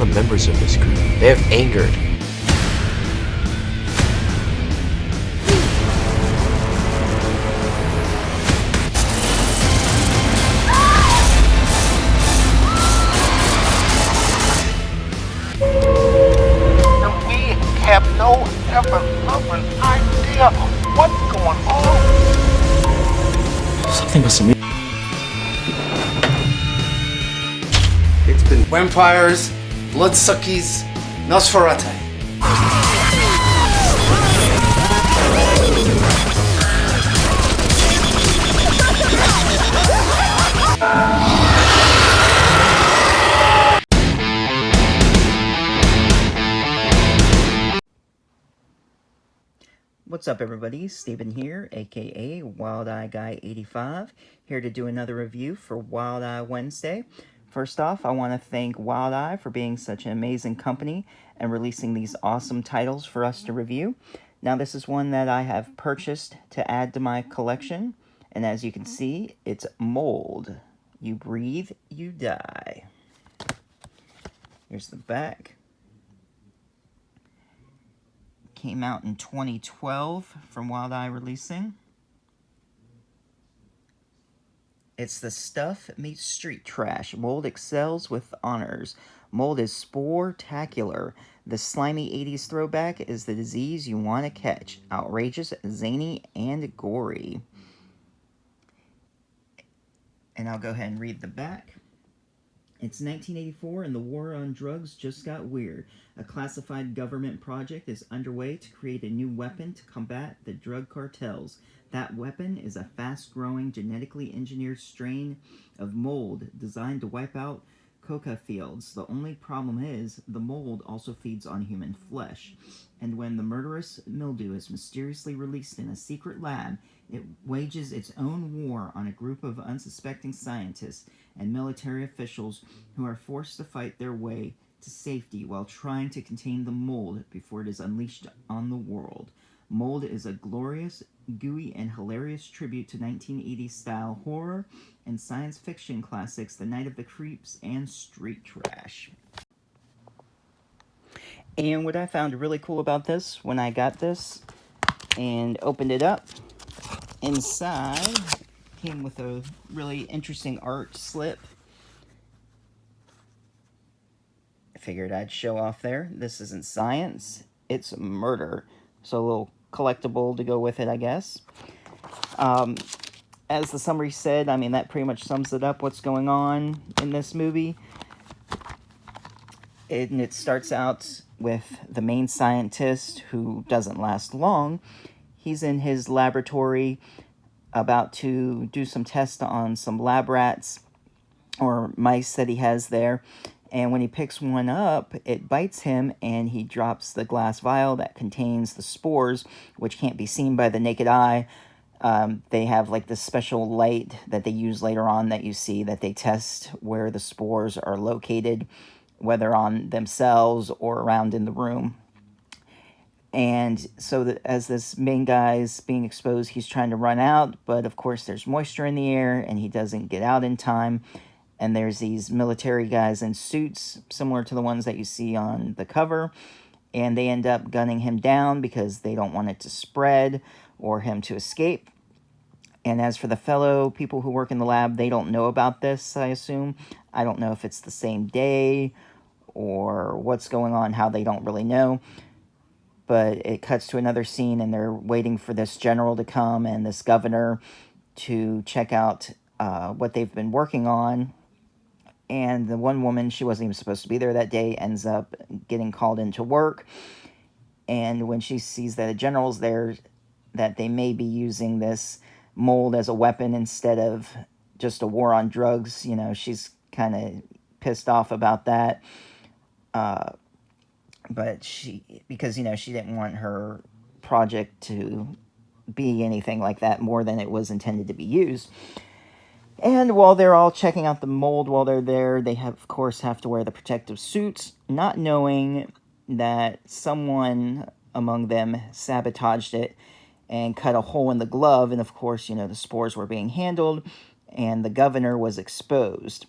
the members of this group. They have angered. And we have no ever-loving idea what's going on. Something must have. It's been vampires, bloodsuckies, Nosferatu. What's up, everybody? Steven here, aka Wild Eye Guy 85, here to do another review for Wild Eye Wednesday. First off, I want to thank Wild Eye for being such an amazing company and releasing these awesome titles for us to review. Now, this is one that I have purchased to add to my collection, and as you can see, it's Mold. You breathe, you die. Here's the back. Came out in 2012 from Wild Eye Releasing. It's the stuff meets street trash. Mold excels with honors. Mold is spore-tacular. The slimy 80s throwback is the disease you want to catch. Outrageous, zany, and gory. And I'll go ahead and read the back. It's 1984 and the war on drugs just got weird. A classified government project is underway to create a new weapon to combat the drug cartels. That weapon is a fast-growing, genetically engineered strain of mold designed to wipe out coca fields. The only problem is, the mold also feeds on human flesh. And when the murderous mildew is mysteriously released in a secret lab, it wages its own war on a group of unsuspecting scientists and military officials who are forced to fight their way to safety while trying to contain the mold before it is unleashed on the world. Mold is a glorious, gooey, and hilarious tribute to 1980s style horror and science fiction classics The Night of the Creeps and Street Trash. And what I found really cool about this, when I got this and opened it up, inside came with a really interesting art slip. I figured I'd show off there. This isn't science, it's murder. So a little collectible to go with it, I guess. As the summary said, I mean, that pretty much sums it up, what's going on in this movie. And it starts out with the main scientist, who doesn't last long. He's in his laboratory about to do some tests on some lab rats or mice that he has there. And when he picks one up, it bites him, and he drops the glass vial that contains the spores, which can't be seen by the naked eye. They have like this special light that they use later on that you see, that they test where the spores are located, whether on themselves or around in the room. And so as this main guy's being exposed, he's trying to run out, but of course there's moisture in the air, and he doesn't get out in time. And there's these military guys in suits, similar to the ones that you see on the cover. And they end up gunning him down because they don't want it to spread or him to escape. And as for the fellow people who work in the lab, they don't know about this, I assume. I don't know if it's the same day or what's going on, how they don't really know. But it cuts to another scene, and they're waiting for this general to come and this governor to check out what they've been working on. And the one woman, she wasn't even supposed to be there that day, ends up getting called into work. And when she sees that a general's there, that they may be using this mold as a weapon instead of just a war on drugs, you know, she's kind of pissed off about that. But because, you know, she didn't want her project to be anything like that more than it was intended to be used. And while they're all checking out the mold while they're there, they of course have to wear the protective suits, not knowing that someone among them sabotaged it and cut a hole in the glove. And of course, you know, the spores were being handled, and the governor was exposed.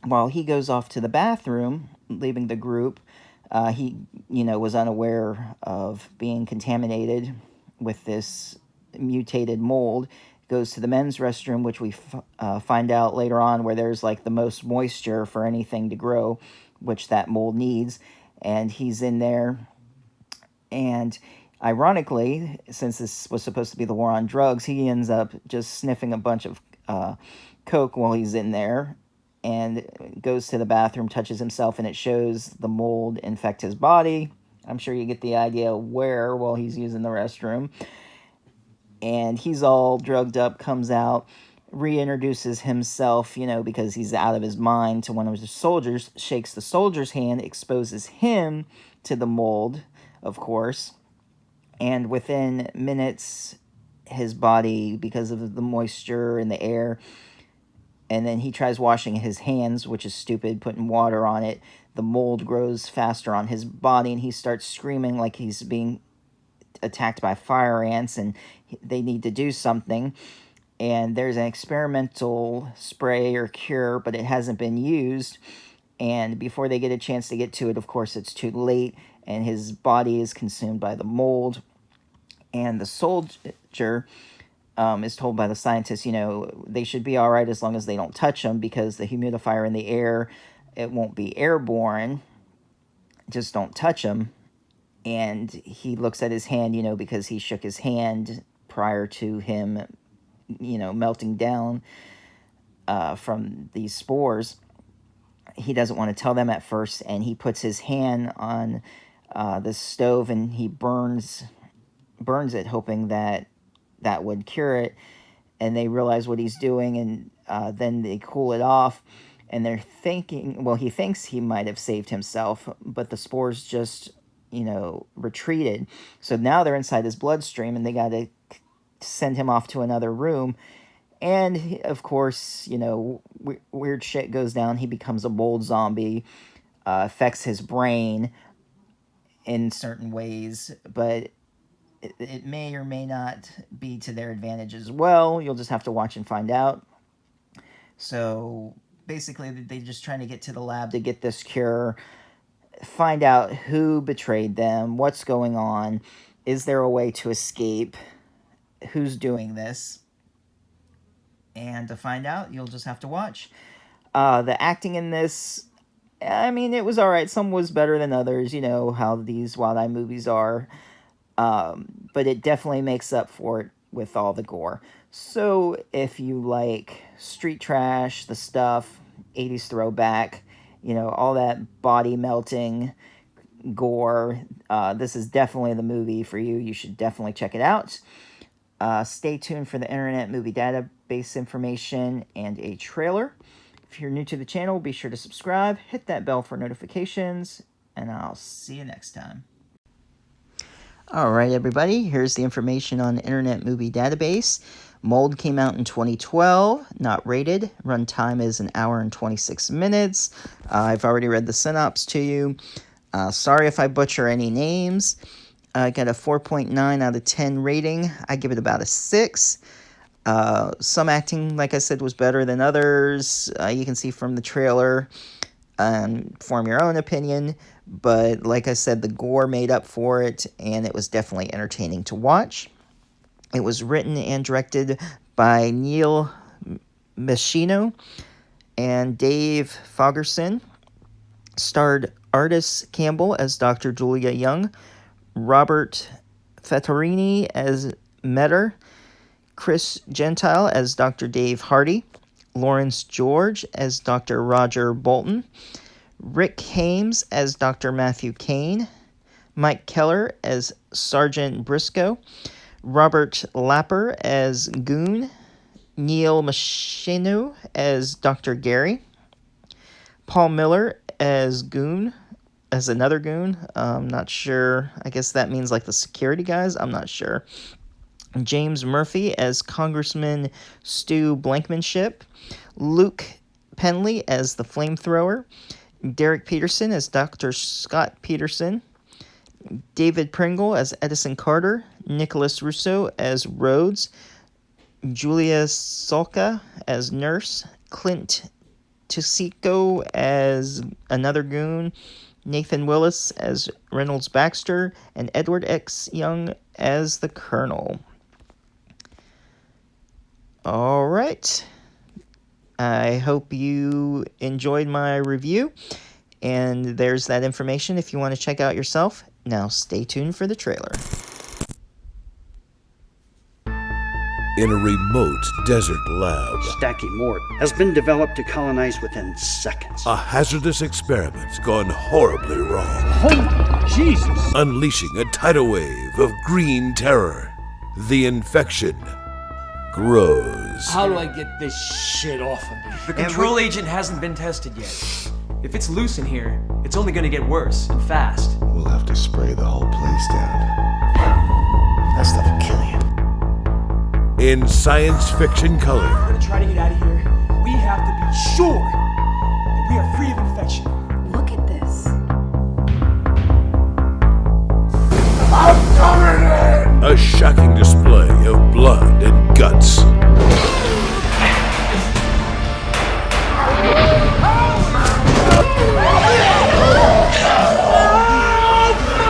While he goes off to the bathroom, leaving the group, he, was unaware of being contaminated with this mutated mold. Goes to the men's restroom, which we find out later on where there's like the most moisture for anything to grow, which that mold needs. And he's in there. And ironically, since this was supposed to be the war on drugs, he ends up just sniffing a bunch of coke while he's in there, and goes to the bathroom, touches himself, and it shows the mold infect his body. I'm sure you get the idea where while he's using the restroom. And he's all drugged up, comes out, reintroduces himself, because he's out of his mind, to one of the soldiers, shakes the soldier's hand, exposes him to the mold, of course. And within minutes, his body, because of the moisture and the air, and then he tries washing his hands, which is stupid, putting water on it. The mold grows faster on his body, and he starts screaming like he's being attacked by fire ants, and they need to do something. And there's an experimental spray or cure, but it hasn't been used. And before they get a chance to get to it, of course, it's too late, and his body is consumed by the mold. And the soldier is told by the scientists, they should be all right as long as they don't touch them, because the humidifier in the air, it won't be airborne. Just don't touch them. And he looks at his hand, because he shook his hand prior to him, melting down from these spores. He doesn't want to tell them at first, and he puts his hand on the stove, and he burns it, hoping that would cure it. And they realize what he's doing, and then they cool it off, and they're thinking, well, he thinks he might have saved himself, but the spores just retreated. So now they're inside his bloodstream, and they got to send him off to another room. And of course, weird shit goes down. He becomes a mold zombie, affects his brain in certain ways, but it may or may not be to their advantage as well. You'll just have to watch and find out. So basically, they're just trying to get to the lab to get this cure, find out who betrayed them, what's going on, is there a way to escape, who's doing this. And to find out, you'll just have to watch. The acting in this, it was alright. Some was better than others, how these Wild Eye movies are. But it definitely makes up for it with all the gore. So if you like street trash, the stuff, 80s throwback, all that body melting gore, this is definitely the movie for you. You should definitely check it out. Stay tuned for the Internet Movie Database information and a trailer. If you're new to the channel, be sure to subscribe, hit that bell for notifications, and I'll see you next time. Alright everybody, here's the information on the Internet Movie Database. Mold came out in 2012, not rated. Runtime is 1 hour and 26 minutes. I've already read the synopsis to you. Sorry if I butcher any names. I got a 4.9 out of 10 rating. I give it about a 6. Some acting, like I said, was better than others. You can see from the trailer. Form your own opinion. But like I said, the gore made up for it, and it was definitely entertaining to watch. It was written and directed by Neil Machino and Dave Fogerson. Starred Artis Campbell as Dr. Julia Young, Robert Fetturini as Metter, Chris Gentile as Dr. Dave Hardy, Lawrence George as Dr. Roger Bolton, Rick Hames as Dr. Matthew Kane, Mike Keller as Sergeant Briscoe, Robert Lapper as Goon, Neil Machino as Dr. Gary, Paul Miller as Goon, as another Goon. I'm not sure. I guess that means like the security guys. I'm not sure. James Murphy as Congressman Stu Blankenship, Luke Penley as the Flamethrower, Derek Peterson as Dr. Scott Peterson, David Pringle as Edison Carter, Nicholas Russo as Rhodes, Julia Solka as Nurse, Clint Tosico as another goon, Nathan Willis as Reynolds Baxter, and Edward X. Young as the Colonel. All right. I hope you enjoyed my review, and there's that information if you want to check out yourself. Now stay tuned for the trailer. In a remote desert lab, Stachy-Mort has been developed to colonize within seconds. a hazardous experiment's gone horribly wrong, Holy Jesus! unleashing a tidal wave of green terror. The infection grows. How do I get this shit off of me? The control agent hasn't been tested yet. If it's loose in here, it's only gonna get worse and fast. We'll have to spray the whole place down. That stuff will kill you. In science fiction color, We're gonna try to get out of here. We have to be sure that we are free of infection. Look at this. a shocking display of blood and guts.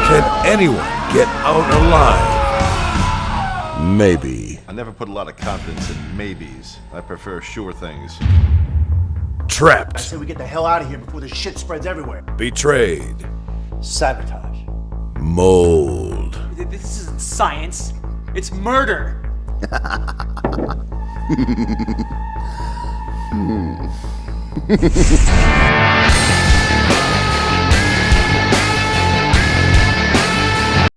Can anyone get out alive? Maybe. I never put a lot of confidence in maybes. I prefer sure things. Trapped. Say we get the hell out of here before this shit spreads everywhere. Betrayed. Sabotage. Mold. This isn't science. It's murder.